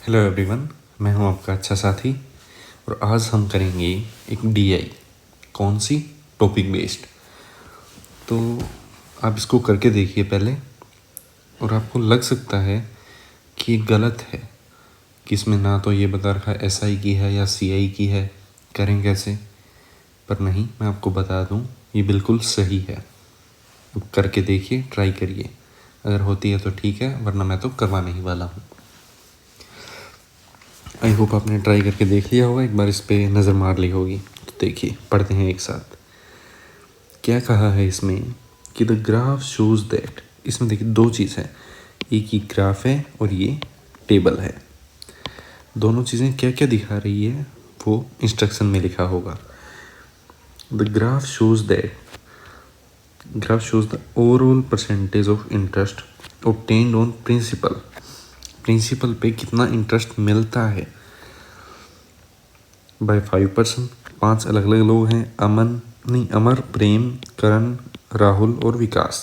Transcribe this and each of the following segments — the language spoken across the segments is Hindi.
हेलो एवरीवन, मैं हूं आपका अच्छा साथी और आज हम करेंगे एक डीआई। कौन सी? Topic based. तो आप इसको करके देखिए पहले, और आपको लग सकता है कि ये गलत है कि इसमें ना तो ये बता रखा है एसआई की है या सीआई की है, करें कैसे? पर नहीं, मैं आपको बता दूं, ये बिल्कुल सही है। अब करके देखिए, ट्राई करिए। अगर होती है तो ठीक है, वरना मैं तो करवाने ही वाला हूँ। आई होप आपने ट्राई करके देख लिया होगा, एक बार इस पे नज़र मार ली होगी। तो देखिए, पढ़ते हैं एक साथ। क्या कहा है इसमें कि द ग्राफ शोज दैट। इसमें देखिए दो चीज़ है, एक ही ग्राफ है और ये टेबल है। दोनों चीज़ें क्या क्या दिखा रही है वो इंस्ट्रक्शन में लिखा होगा। The graph shows the overall percentage of interest obtained on principal. Principal पे कितना इंटरेस्ट मिलता है बाय 5%। 5 अलग अलग लोग हैं, अमर, प्रेम, करण, राहुल और विकास।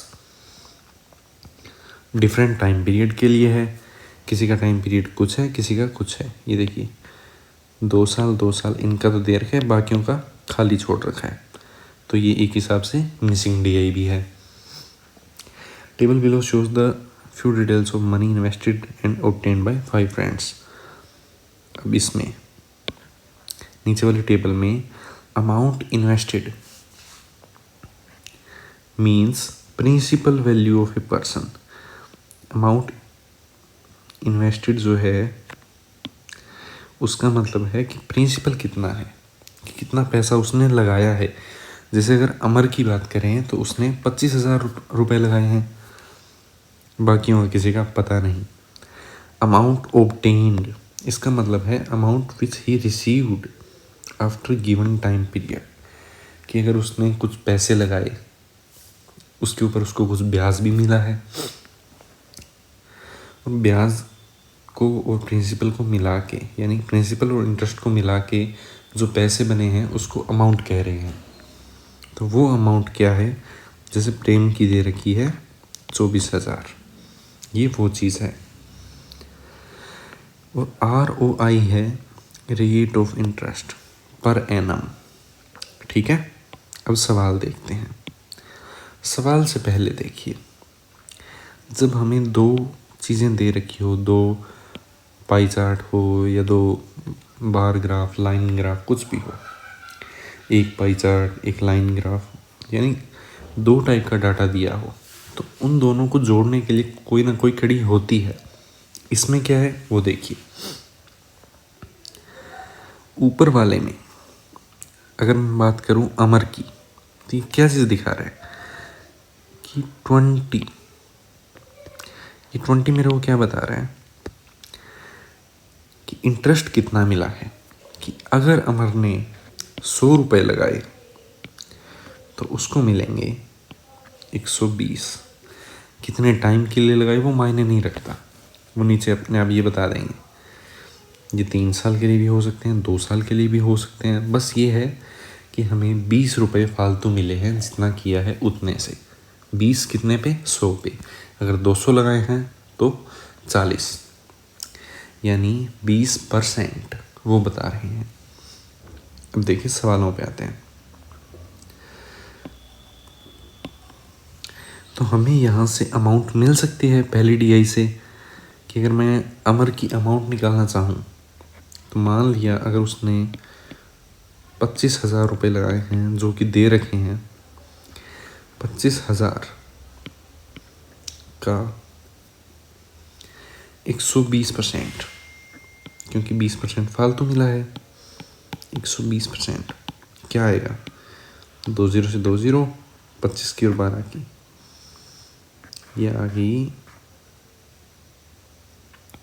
डिफरेंट टाइम पीरियड के लिए है, किसी का टाइम पीरियड कुछ है, किसी का कुछ है। ये देखिए 2 साल 2 साल इनका तो दे रखा है, बाकियों का खाली छोड़ रखा है। तो ये एक हिसाब से मिसिंग डीआई भी है। Table below shows the few details of money invested and obtained by 5 friends. अब इसमें नीचे वाली टेबल में amount invested means principal value of a person. Amount invested जो है उसका मतलब है कि प्रिंसिपल कितना है, कि कितना पैसा उसने लगाया है। जैसे अगर अमर की बात करें तो उसने 25,000 रुपये लगाए हैं, बाकियों का किसी का पता नहीं। अमाउंट ऑब्टेन्ड, इसका मतलब है amount which he received after given time period, कि अगर उसने कुछ पैसे लगाए उसके ऊपर उसको कुछ ब्याज भी मिला है। और ब्याज को और प्रिंसिपल को मिला के, यानी प्रिंसिपल और इंटरेस्ट को मिला के जो पैसे बने हैं उसको अमाउंट कह रहे हैं। तो वो अमाउंट क्या है? जैसे प्रेम की दे रखी है 24,000, ये वो चीज़ है। और ROI है rate of interest per annum. ठीक है, अब सवाल देखते हैं। सवाल से पहले देखिए, जब हमें दो चीज़ें दे रखी हो, दो पाई चार्ट हो या दो बार ग्राफ, लाइन ग्राफ, कुछ भी हो, एक पाई चार्ट एक लाइन ग्राफ, यानी दो टाइप का डाटा दिया हो, तो उन दोनों को जोड़ने के लिए कोई ना कोई कड़ी होती है। इसमें क्या है वो देखिए। ऊपर वाले में अगर मैं बात करूं अमर की, तो ये क्या चीज़ दिखा रहा है कि 20, ये 20 मेरे को क्या बता रहा है कि इंटरेस्ट कितना मिला है। कि अगर अमर ने 100 रुपये लगाए तो उसको मिलेंगे 120। कितने टाइम के लिए लगाए वो मायने नहीं रखता, वो नीचे अपने आप ये बता देंगे। ये 3 साल के लिए भी हो सकते हैं, 2 साल के लिए भी हो सकते हैं। बस ये है कि हमें 20 रुपये फालतू मिले हैं, जितना किया है उतने से। 20 कितने पे? 100 पे। अगर 200 लगाए हैं तो 40, यानी 20% वो बता रहे हैं। अब देखिए सवालों पे आते हैं। तो हमें यहाँ से अमाउंट मिल सकती है पहली डीआई से, कि अगर मैं अमर की अमाउंट निकालना चाहूँ तो मान लिया अगर उसने 25,000 रुपये लगाए हैं जो कि दे रखे हैं, 25,000 का 120%, क्योंकि 20% फालतू मिला है। 120% क्या आएगा? 2 0 से 2 0, 25 की और 12 की, ये आ गई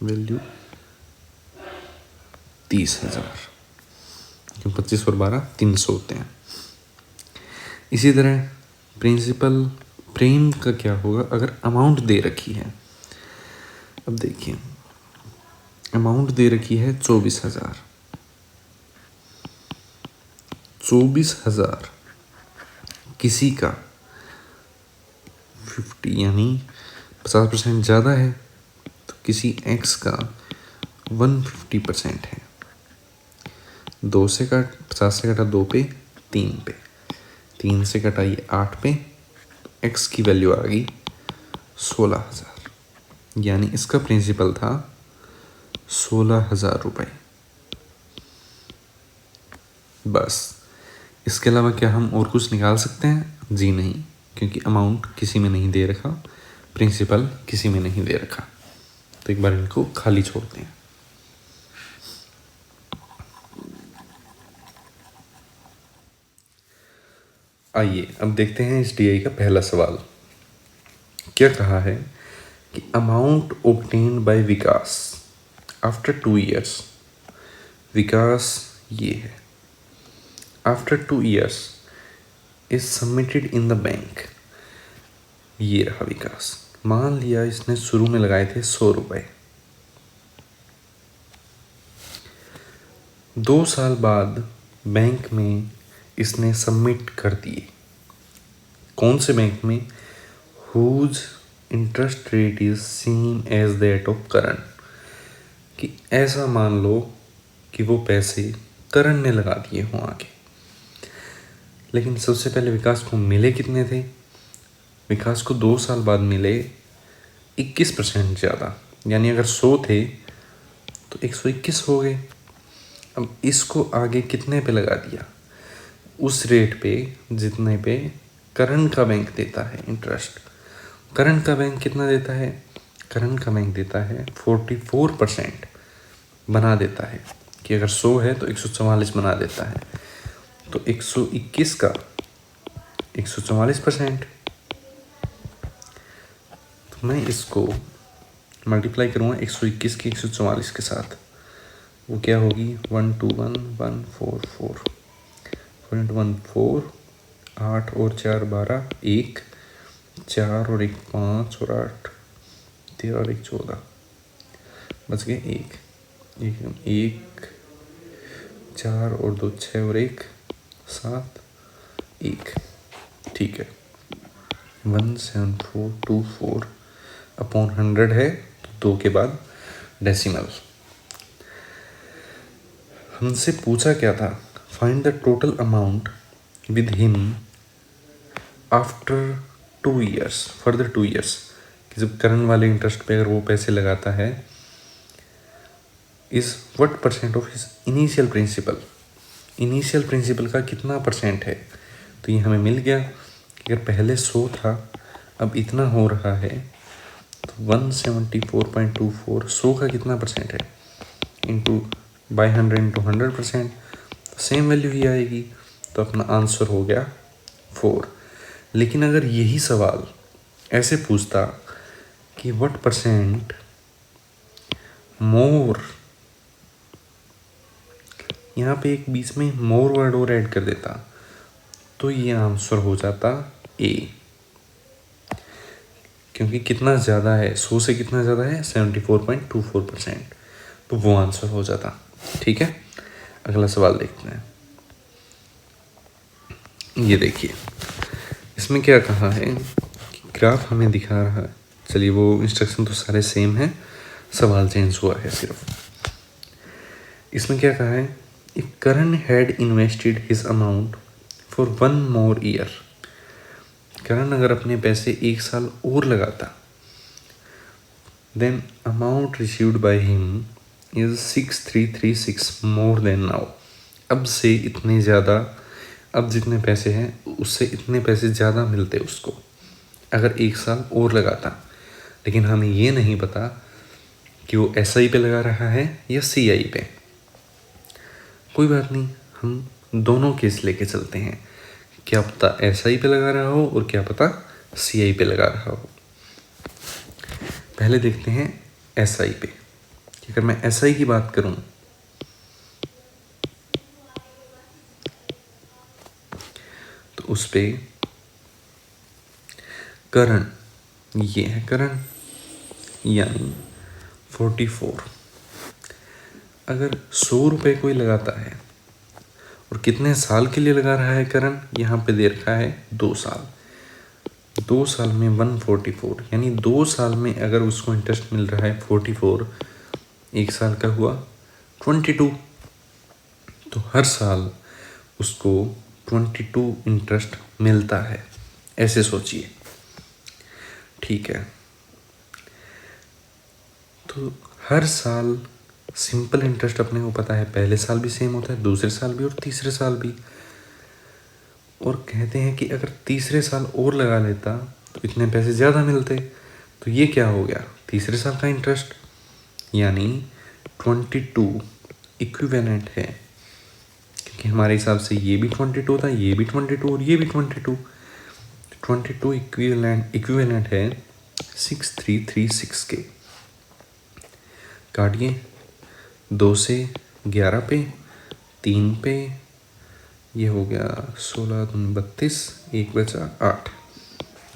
वैल्यू 30,000, क्यों 25 और 12 300 होते हैं। इसी तरह प्रिंसिपल प्रेम का क्या होगा अगर अमाउंट दे रखी है। अब देखिए अमाउंट दे रखी है 24,000। 24,000 किसी का 50 यानी 50% ज़्यादा है, तो किसी एक्स का 150% है। 2 से काट 50 से कटा 2 पे 3 पे, 3 से कटाइए 8 पे, एक्स की वैल्यू आ गई 16,000, यानी इसका प्रिंसिपल था 16,000 रुपये। बस, इसके अलावा क्या हम और कुछ निकाल सकते हैं? जी नहीं, क्योंकि अमाउंट किसी में नहीं दे रखा, प्रिंसिपल किसी में नहीं दे रखा। तो एक बार इनको खाली छोड़ते हैं। आइए अब देखते हैं इस डीआई का पहला सवाल। क्या कहा है कि अमाउंट ओब्टेन्ड बाय विकास आफ्टर 2 years। विकास ये है, after 2 years is submitted in the bank. ये रहा विकास। मान लिया इसने शुरू में लगाए थे 100 रुपये, 2 साल बाद बैंक में इसने सबमिट कर दिए। कौन से बैंक में? Whose interest rate is same as that of Karan. कि ऐसा मान लो कि वो पैसे करण ने लगा दिए हों आगे। लेकिन सबसे पहले विकास को मिले कितने थे? विकास को 2 साल बाद मिले 21% ज़्यादा, यानी अगर 100 थे तो 121 हो गए। अब इसको आगे कितने पे लगा दिया? उस रेट पे जितने पे करंट का बैंक देता है इंटरेस्ट। करंट का बैंक कितना देता है? करंट का बैंक देता है 44% बना देता है, कि अगर 100 है तो 144 बना देता है। तो 121 का 144%। तो मैं इसको मल्टीप्लाई करूँगा 121 के 144 के साथ, वो क्या होगी? 121,144.14, 8 और 4 12, 1 4 और 1 5 और 8 13 और 1 14, बच गए 1 1 4 और 2 6 और 1 7 1। ठीक है, 17424 अपॉन 100 है, तो 2 के बाद डेसिमल। हमसे पूछा क्या था? Find the total amount with him after 2 years, further 2 years। कि जब करंट वाले इंटरेस्ट पे अगर वो पैसे लगाता है, is what percent of his initial principal. Initial principal का कितना परसेंट है? तो ये हमें मिल गया कि अगर पहले 100 था, अब इतना हो रहा है, तो 174.24, 100 का कितना परसेंट है? Into by 100 into 100%, same value ही आएगी। तो अपना आंसर हो गया 4। लेकिन अगर यही सवाल ऐसे पूछता कि व्हाट परसेंट मोर, यहाँ पे एक बीच में मोर वर्ड और ऐड कर देता, तो ये आंसर हो जाता ए। क्योंकि कितना ज़्यादा है? 100 से कितना ज़्यादा है? 74.24%, तो वो आंसर हो जाता। ठीक है, अगला सवाल देखते हैं। ये देखिए, इसमें क्या कहा है कि ग्राफ हमें दिखा रहा है। चलिए, वो इंस्ट्रक्शन तो सारे सेम हैं, सवाल चेंज हुआ है सिर्फ। इसमें क्या कहा है? If Karan had invested his amount for 1 more year। Karan अगर अपने पैसे 1 साल और लगाता, then amount received by him is 6336 more than now. अब से इतने ज़्यादा, अब जितने पैसे हैं उससे इतने पैसे ज़्यादा मिलते उसको अगर 1 साल और लगाता। लेकिन हमें ये नहीं पता कि वो SI पे लगा रहा है या CI पे। कोई बात नहीं, हम दोनों केस लेके चलते हैं। क्या पता SI पे लगा रहा हो और क्या पता CI पे लगा रहा हो। पहले देखते हैं SI पे। अगर मैं SI की बात करूं तो उस पे करण, ये है करण, यानी 44। अगर 100 रुपये कोई लगाता है और कितने साल के लिए लगा रहा है करण, यहाँ पे दे रखा है 2 साल। 2 साल में 144, यानी 2 साल में अगर उसको इंटरेस्ट मिल रहा है 44, 1 साल का हुआ 22, तो हर साल उसको 22 इंटरेस्ट मिलता है, ऐसे सोचिए। ठीक है, तो हर साल सिंपल इंटरेस्ट अपने को पता है, पहले साल भी सेम होता है, दूसरे साल भी और तीसरे साल भी। और कहते हैं कि अगर तीसरे साल और लगा लेता तो इतने पैसे ज़्यादा मिलते। तो ये क्या हो गया, तीसरे साल का इंटरेस्ट, यानी 22 इक्विवेलेंट है, क्योंकि हमारे हिसाब से ये भी 22 था, ये भी 22 और ये भी 22। 22 इक्विवेलेंट है 6336 के। काटिए, 2 से 11 पे, 3 पे, ये हो गया 16 दूनी 32, 1 बचा 8,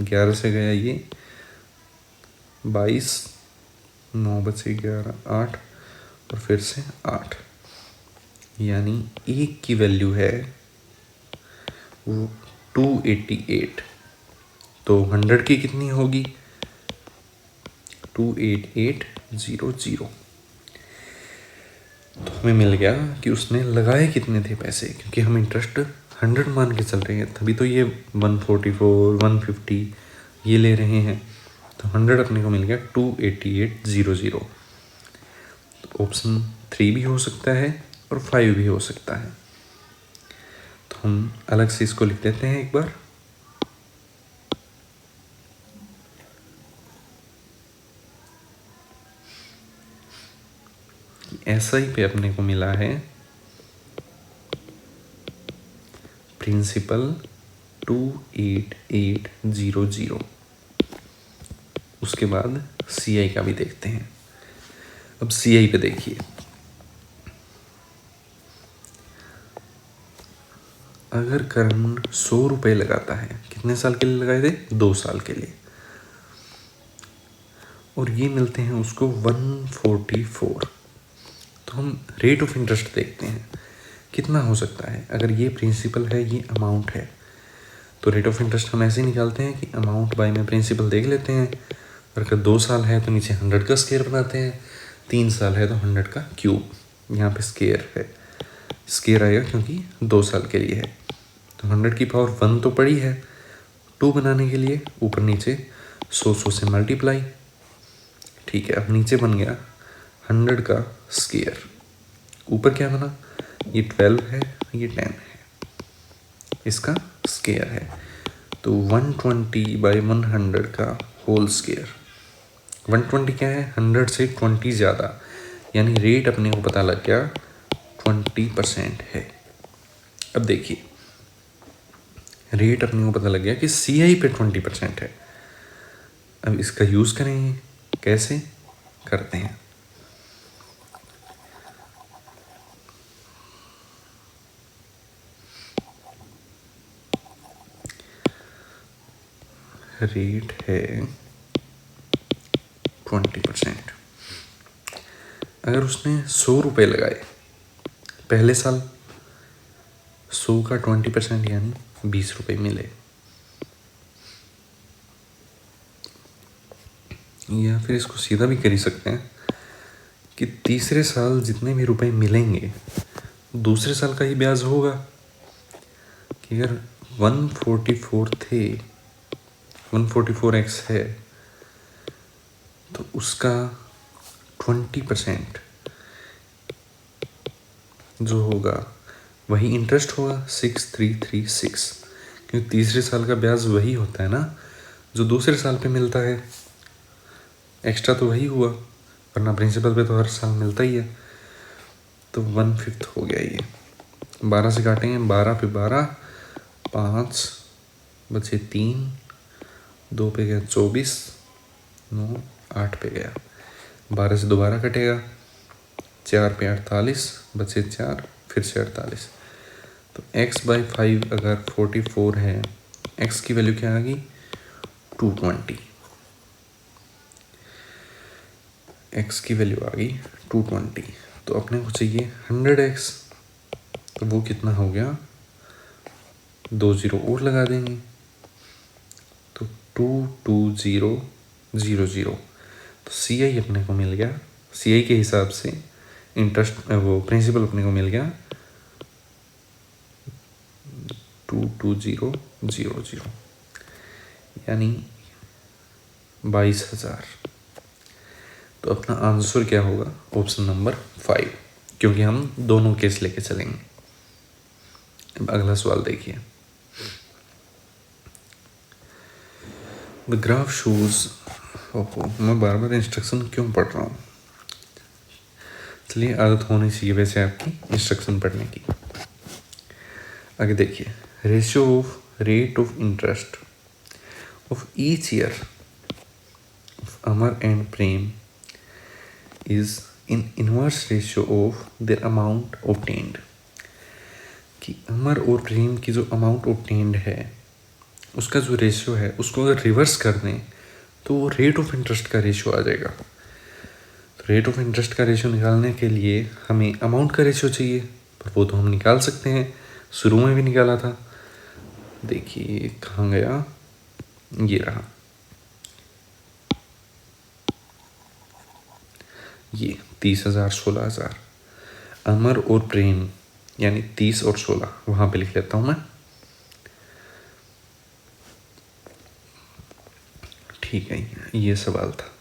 11 से गया ये 22, 9 बचे 11, 8 और फिर से 8, यानी एक की वैल्यू है वो 288। तो 100 की कितनी होगी, 28800। तो हमें मिल गया कि उसने लगाए कितने थे पैसे, क्योंकि हम इंटरेस्ट 100 मान के चल रहे हैं, तभी तो ये 144, 150 ये ले रहे हैं। तो 100 अपने को मिल गया 28800। तो ऑप्शन 3 भी हो सकता है और 5 भी हो सकता है। तो हम अलग से इसको लिख देते हैं एक बार। SI पे अपने को मिला है प्रिंसिपल 28800। उसके बाद CI का भी देखते हैं। अब CI पे देखिए, अगर करण 100 रुपये लगाता है, कितने साल के लिए लगाए थे, 2 साल के लिए, और ये मिलते हैं उसको 144। तो हम रेट ऑफ इंटरेस्ट देखते हैं कितना हो सकता है। अगर ये प्रिंसिपल है, ये अमाउंट है, तो रेट ऑफ इंटरेस्ट हम ऐसे ही निकालते हैं कि अमाउंट बाय में प्रिंसिपल देख लेते हैं। और अगर 2 साल है तो नीचे 100 का स्केयर बनाते हैं, 3 साल है तो 100 का क्यूब, यहाँ पे स्केयर है, स्केयर आएगा क्योंकि 2 साल के लिए है। तो 100 की पावर 1 तो पड़ी है, 2 बनाने के लिए ऊपर नीचे 100 से मल्टीप्लाई। ठीक है, अब नीचे बन गया 100 का स्केयर, ऊपर क्या बना, ये 12 है, ये 10 है, इसका स्केयर है। तो 120/100 का होल स्केयर। 120 क्या है, 100 से 20 ज़्यादा, यानी रेट अपने को पता लग गया 20% है। अब देखिए, रेट अपने को पता लग गया कि CI पे 20% है। अब इसका यूज़ करेंगे, कैसे करते हैं। रेट है 20%। अगर उसने 100 रुपये लगाए पहले साल, 100 का 20% यानी 20 रुपये मिले, या फिर इसको सीधा भी कर ही सकते हैं कि तीसरे साल जितने भी रुपए मिलेंगे दूसरे साल का ही ब्याज होगा। कि अगर 144 थे, 144x है, तो उसका 20% जो होगा वही इंटरेस्ट होगा 6336, क्योंकि तीसरे साल का ब्याज वही होता है ना जो दूसरे साल पे मिलता है। एक्स्ट्रा तो वही हुआ, वरना प्रिंसिपल पे तो हर साल मिलता ही है। तो 1/5 हो गया ये। 12 से काटेंगे, 12 पे 12, 5 बचे 3, 2 पे गया 24, 9, 8 पे गया, 12 से दोबारा कटेगा, 4 पे 48 बचे 4, फिर से 48। तो x/5 अगर 44 है, x की वैल्यू क्या आ गई, 220। x की वैल्यू आ गई 220। तो अपने को चाहिए 100x, तो वो कितना हो गया, 2 जीरो और लगा देंगे, तो 22000। तो CI अपने को मिल गया CI के हिसाब से इंटरेस्ट वो प्रिंसिपल अपने को मिल गया 22000 यानी 22,000। तो अपना आंसर क्या होगा? ऑप्शन नंबर 5, क्योंकि हम दोनों केस लेके चलेंगे। अब अगला सवाल देखिए। द ग्राफ शोज, ओहो मैं बार बार इंस्ट्रक्शन क्यों पढ़ रहा हूँ? चलिए, आदत होनी चाहिए वैसे आपकी इंस्ट्रक्शन पढ़ने की। आगे देखिए, ratio of rate of interest of each year of Amar and Prem is in inverse ratio of their amount obtained. कि अमर और प्रेम की जो अमाउंट ऑब्टेन्ड है उसका जो रेशियो है उसको अगर रिवर्स कर दें तो वो रेट ऑफ इंटरेस्ट का रेशियो आ जाएगा। तो रेट ऑफ इंटरेस्ट का रेशियो निकालने के लिए हमें अमाउंट का रेशियो चाहिए, पर वो तो हम निकाल सकते हैं, शुरू में भी निकाला था। देखिए कहाँ गया, ये रहा, ये 30,000 16,000। अमर और प्रेम यानी 30 और 16 वहाँ पे लिख लेता हूँ मैं। ठीक है, ये सवाल था।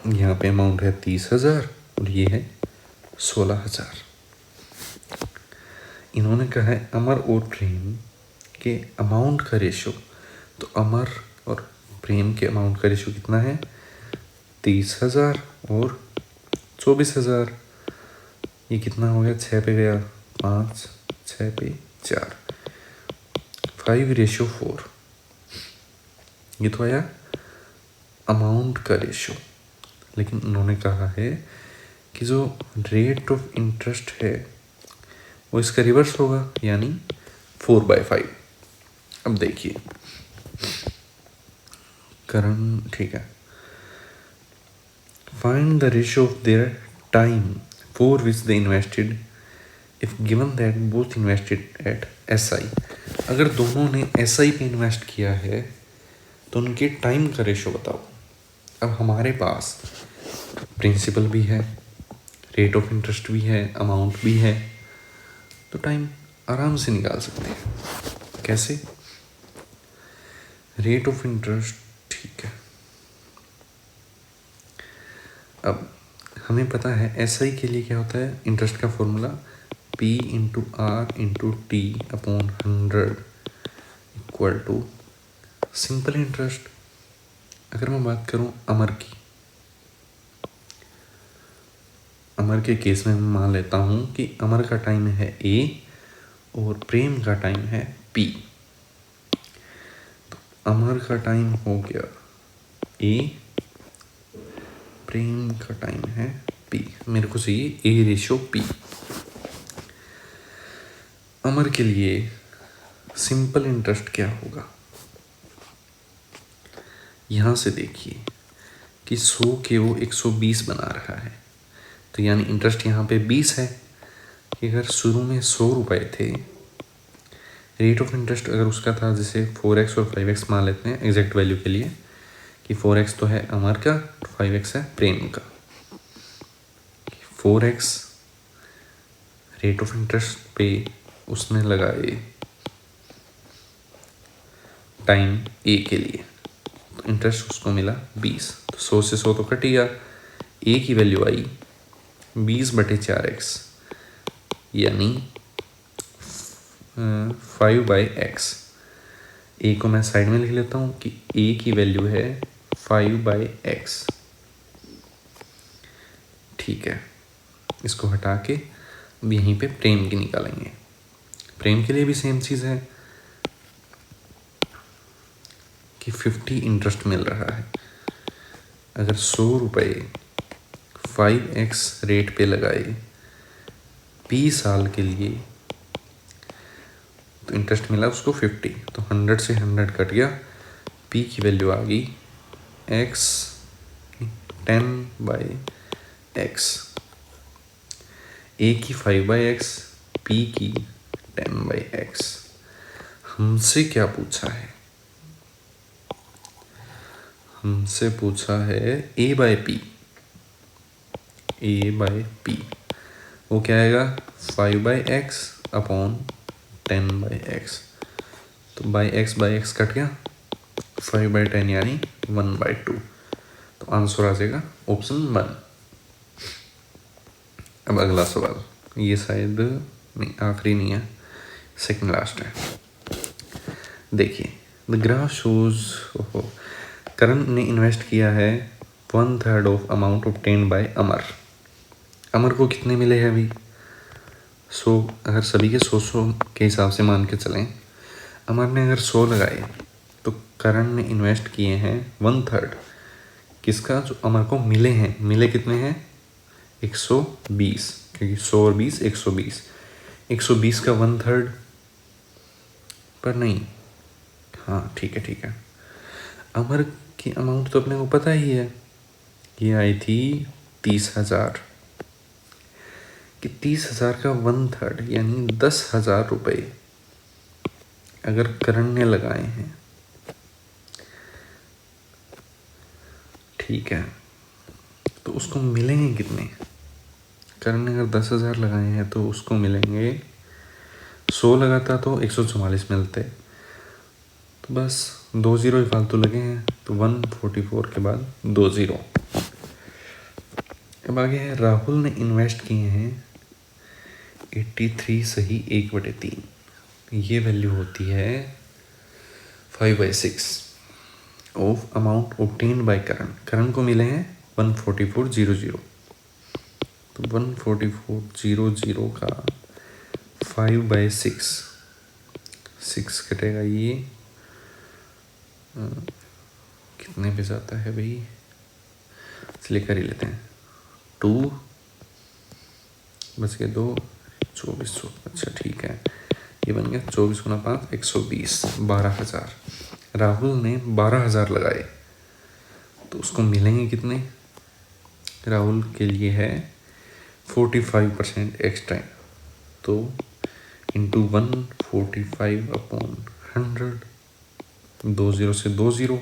यहाँ पे अमाउंट है 30,000 और ये है 16,000। इन्होंने कहा है अमर और प्रेम के अमाउंट का रेशियो। तो अमर और प्रेम के अमाउंट का रेशियो कितना है? 30,000 और 24,000। ये कितना हो गया? 6 पे गया 5, 6 पे 4, 5:4। ये तो आया अमाउंट का रेशियो। लेकिन उन्होंने कहा है कि जो रेट ऑफ इंटरेस्ट है वो इसका रिवर्स होगा, यानी 4/5। अब देखिए करंट, ठीक है। Find the ratio of their time for which they invested if given that both invested at SI। अगर दोनों ने SI पे इन्वेस्ट किया है तो उनके टाइम का रेशियो बताओ। अब हमारे पास प्रिंसिपल भी है, रेट ऑफ इंटरेस्ट भी है, अमाउंट भी है, तो टाइम आराम से निकाल सकते हैं। कैसे? रेट ऑफ इंटरेस्ट, ठीक है। अब हमें पता है SI के लिए क्या होता है, इंटरेस्ट का formula P/R/T/100 equal to simple interest. अगर मैं बात करूं अमर की, अमर के केस में मैं मान लेता हूं कि अमर का टाइम है A और प्रेम का टाइम है P। तो अमर का टाइम हो गया A, प्रेम का टाइम है P। मेरे को चाहिए A/P। अमर के लिए सिंपल इंटरेस्ट क्या होगा? यहाँ से देखिए कि 100 के वो 120 बना रहा है, तो यानी इंटरेस्ट यहाँ पे 20 है। कि अगर शुरू में 100 रुपये थे, रेट ऑफ इंटरेस्ट अगर उसका था जैसे 4x और 5x मान लेते हैं एग्जैक्ट वैल्यू के लिए, कि 4x तो है अमर का, 5x है प्रेम का। 4x रेट ऑफ इंटरेस्ट पे उसने लगाए टाइम A के लिए, तो इंटरेस्ट उसको मिला 20। तो 100 से 100 तो कट गया, A की वैल्यू आई 20/4x यानी 5/x। A को मैं साइड में लिख लेता हूँ कि A की वैल्यू है 5/x। ठीक है, इसको हटा के अब यहीं पे प्रेम की निकालेंगे। प्रेम के लिए भी सेम चीज़ है कि 50 इंटरेस्ट मिल रहा है। अगर 100 रुपये 5x रेट पे लगाए P साल के लिए, तो इंटरेस्ट मिला उसको 50। तो 100 से 100 कट गया, P की वैल्यू आ गई x 10/x। A की 5/x, P की 10/x। हमसे क्या पूछा है? हमसे पूछा है A/P, A/P वो क्या आएगा 5/x अपॉन 10/x। तो बाई एक्स कट गया, 5/10 यानी 1/2। तो आंसर आ जाएगा ऑप्शन 1। अब अगला सवाल, ये शायद नहीं, आखिरी नहीं है, सेकंड लास्ट है। देखिए, द ग्राफ शोज, करण ने इन्वेस्ट किया है 1/3 ऑफ अमाउंट ऑब्टेन्ड बाय अमर। अमर को कितने मिले हैं अभी 100, अगर सभी के 100 के हिसाब से मान के चलें, अमर ने अगर 100 लगाए तो करण ने इन्वेस्ट किए हैं 1/3 किसका, जो अमर को मिले हैं। मिले कितने हैं 120, क्योंकि 100 और 20 120, 120 का 1/3 पर नहीं, हाँ ठीक है। अमर की अमाउंट तो अपने को पता ही है, ये आई थी 30,000, कि 30,000 का 1/3 यानी 10,000 रुपये अगर करण ने लगाए हैं, ठीक है, तो उसको मिलेंगे कितने। करण ने अगर 10,000 लगाए हैं तो उसको मिलेंगे, 100 लगाता तो 144 मिलते, तो बस 2 जीरो ही फालतू लगे हैं, तो 144 के बाद 2 जीरो। अब आगे है, राहुल ने इन्वेस्ट किए हैं 83 सही 1/3, ये वैल्यू होती है 5/6 of amount obtained by Karan. करण को मिले हैं 144,000, तो 144,000 का 5/6, 6 कटेगा, ये कितने पे जाता है भाई, इसलिए कर ही लेते हैं 2 बच के 2, 2400। अच्छा ठीक है, ये बन गया 24 गुना 5 120, 12,000। राहुल ने 12,000 लगाए तो उसको मिलेंगे कितने, राहुल के लिए है 45% एक्स्ट्रा, तो इंटू 145 अपॉन 100, 2 जीरो से 2 जीरो,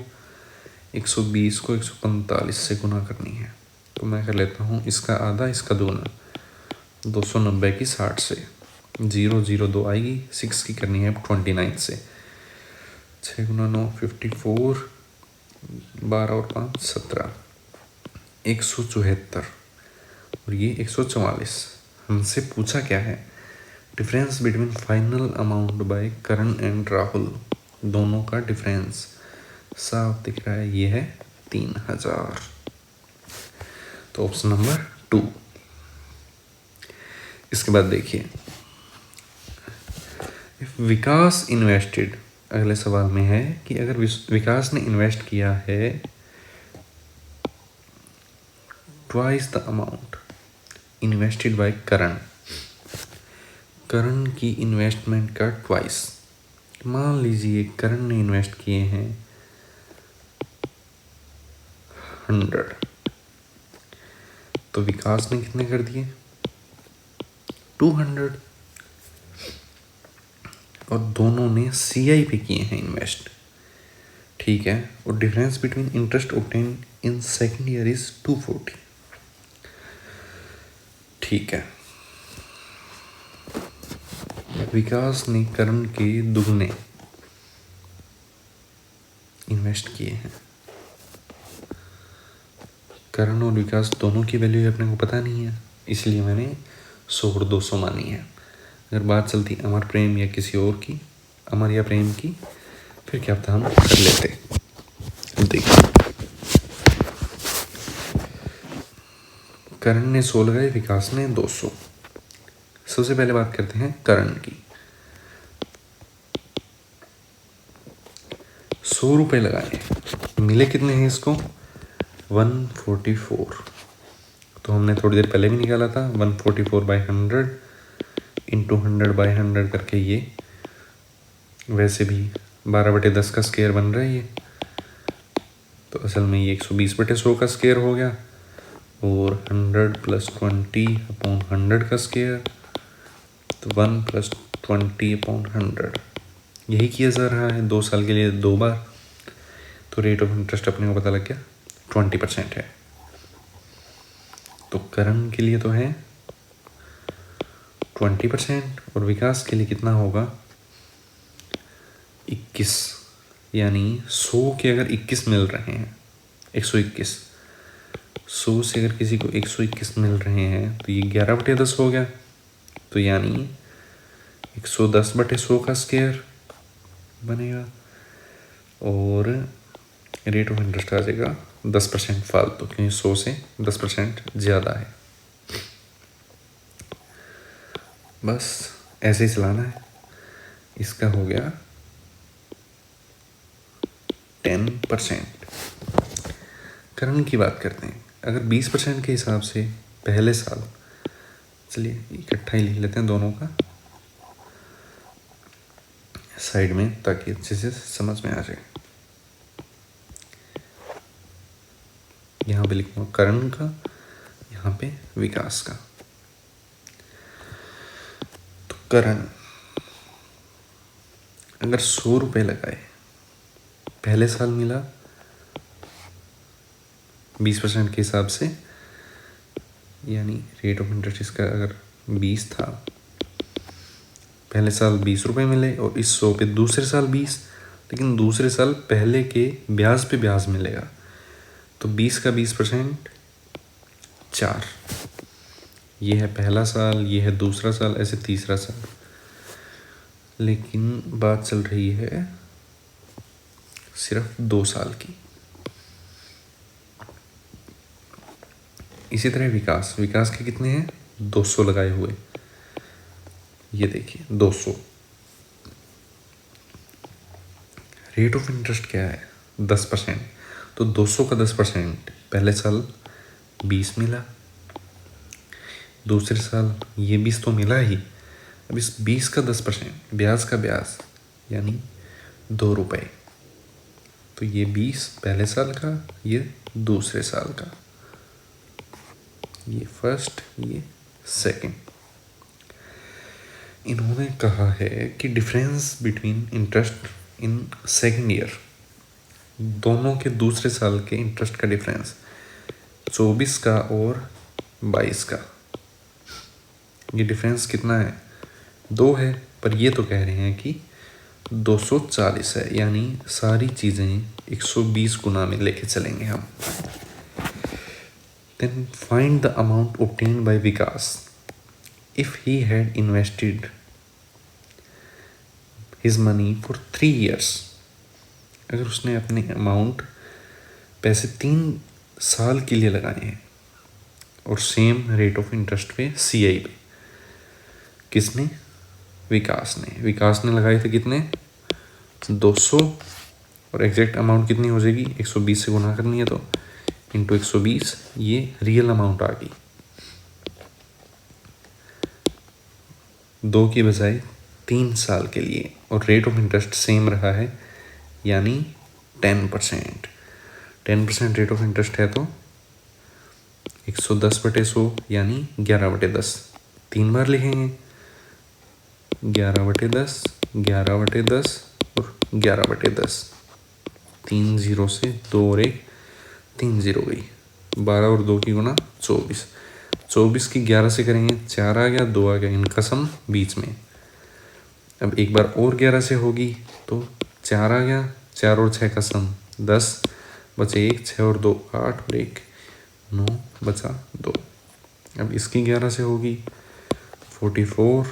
120 को 145 से गुना करनी है, तो मैं कर लेता हूँ इसका आधा इसका दूना, 290 की 60 से, 0 0 2 आएगी, 6 की करनी है 29 से, 6 गुना 9 54, 12 और 5 17, 174 और ये 144। हमसे पूछा क्या है, difference between final amount by Karan and Rahul, दोनों का डिफरेंस साफ दिख रहा है, ये है 3,000। तो ऑप्शन नंबर 2। इसके बाद देखिए, विकास इन्वेस्टेड, अगले सवाल में है कि अगर विकास ने इन्वेस्ट किया है twice the amount invested by Karan, Karan की इन्वेस्टमेंट का ट्वाइस, मान लीजिए करण ने इन्वेस्ट किए हैं 100, तो विकास ने कितने कर दिए 200, और दोनों ने CI पे किए हैं इन्वेस्ट, ठीक है, और difference between interest obtain in second year is 240, ठीक है। विकास ने करण के दुगने इन्वेस्ट किए हैं, करण और विकास दोनों की वैल्यू अपने को पता नहीं है, इसलिए मैंने 100 और 200 मानी है। अगर बात चलती अमर प्रेम या किसी और की, अमर या प्रेम की, फिर क्या पता हम कर लेते। देखिए, करण ने 100 लगाए, विकास ने 200। सबसे पहले बात करते हैं करण की। 100 रुपये लगाए, मिले कितने हैं इसको 144, तो हमने थोड़ी देर पहले भी निकाला था 144/100 इंटू 100/100 करके, ये वैसे भी 12/10 का स्केयर बन रहा है ये, तो असल में ये 120/100 का स्केयर हो गया, और 100 + 20/100 का स्केयर, तो 1 + 20/100, यही किया जा रहा है 2 साल के लिए 2 बार, तो रेट ऑफ इंटरेस्ट अपने को पता लग गया 20% है। तो करण के लिए तो है 20% और विकास के लिए कितना होगा 21, यानी 100 के अगर 21 मिल रहे हैं 121, 100 से अगर किसी को 121 मिल रहे हैं तो ये 11/10 हो गया। तो यानी 110/100 का स्क्वायर बनेगा और रेट ऑफ इंटरेस्ट आ जाएगा 10% फालतू, क्योंकि 100 से 10% ज़्यादा है। बस ऐसे ही चलाना है। इसका हो गया 10%। करण की बात करते हैं। अगर 20% के हिसाब से पहले साल, चलिए इकट्ठा ही लिख लेते हैं दोनों का साइड में ताकि अच्छे से समझ में आ जाए। यहाँ पे लिखूंगा करण का, यहाँ पे विकास का। तो करण अगर 100 रुपये लगाए, पहले साल मिला 20% के हिसाब से, यानी रेट ऑफ इंटरेस्ट इसका अगर 20 था, पहले साल 20 रुपये मिले और इस 100 पे दूसरे साल 20, लेकिन दूसरे साल पहले के ब्याज पे ब्याज मिलेगा। तो 20 का 20% 4, ये है पहला साल, ये है दूसरा साल, ऐसे तीसरा साल। लेकिन बात चल रही है सिर्फ 2 साल की। इसी तरह विकास के कितने हैं 200 लगाए हुए, ये देखिए 200। रेट ऑफ इंटरेस्ट क्या है 10%, तो 200 का 10% पहले साल 20 मिला, दूसरे साल ये 20 तो मिला ही, अब इस 20 का 10% ब्याज का ब्याज यानी 2 रुपये। तो ये 20 पहले साल का, ये दूसरे साल का, ये फर्स्ट, ये सेकंड। इन्होंने कहा है कि difference between interest in second year, दोनों के दूसरे साल के इंटरेस्ट का डिफरेंस 24 का और 22 का, ये डिफरेंस कितना है 2 है, पर ये तो कह रहे हैं कि 240 है, यानी सारी चीज़ें 120 गुना में लेके चलेंगे हम। Then find the amount obtained by Vikas if he had invested his money for 3 years। अगर उसने अपने अमाउंट पैसे 3 साल के लिए लगाए हैं और सेम रेट ऑफ इंटरेस्ट पे CI पे, किसने विकास ने लगाए थे कितने 200, और एग्जैक्ट अमाउंट कितनी हो जाएगी 120 से गुना करनी है तो इंटू 120, ये रियल अमाउंट आ गई। 2 की बजाय 3 साल के लिए, और रेट ऑफ इंटरेस्ट सेम रहा है यानी 10%। 10% रेट ऑफ इंटरेस्ट है तो 110/100 यानी 11/10, 3 बार लिखेंगे 11/10, 11/10 और 11/10, 3 0 से 2 और 1 3 0 गई, 12 और 2 की गुना 24, 24 की 11 से करेंगे 4 आ गया, 2 आ गया, इनका सम बीच में। अब एक बार और 11 से होगी तो 4 आ गया, 4 और 6 का सम 10, बचे 1, 6 और 2 8 और 1 9, बचा 2। अब इसकी 11 से होगी 44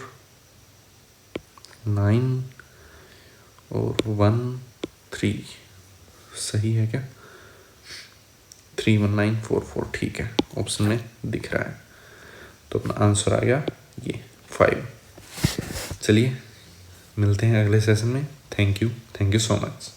9 और 1 3, सही है क्या 31944, ठीक है, ऑप्शन में दिख रहा है। तो अपना आंसर आ गया ये 5। चलिए मिलते हैं अगले सेशन में। Thank you so much.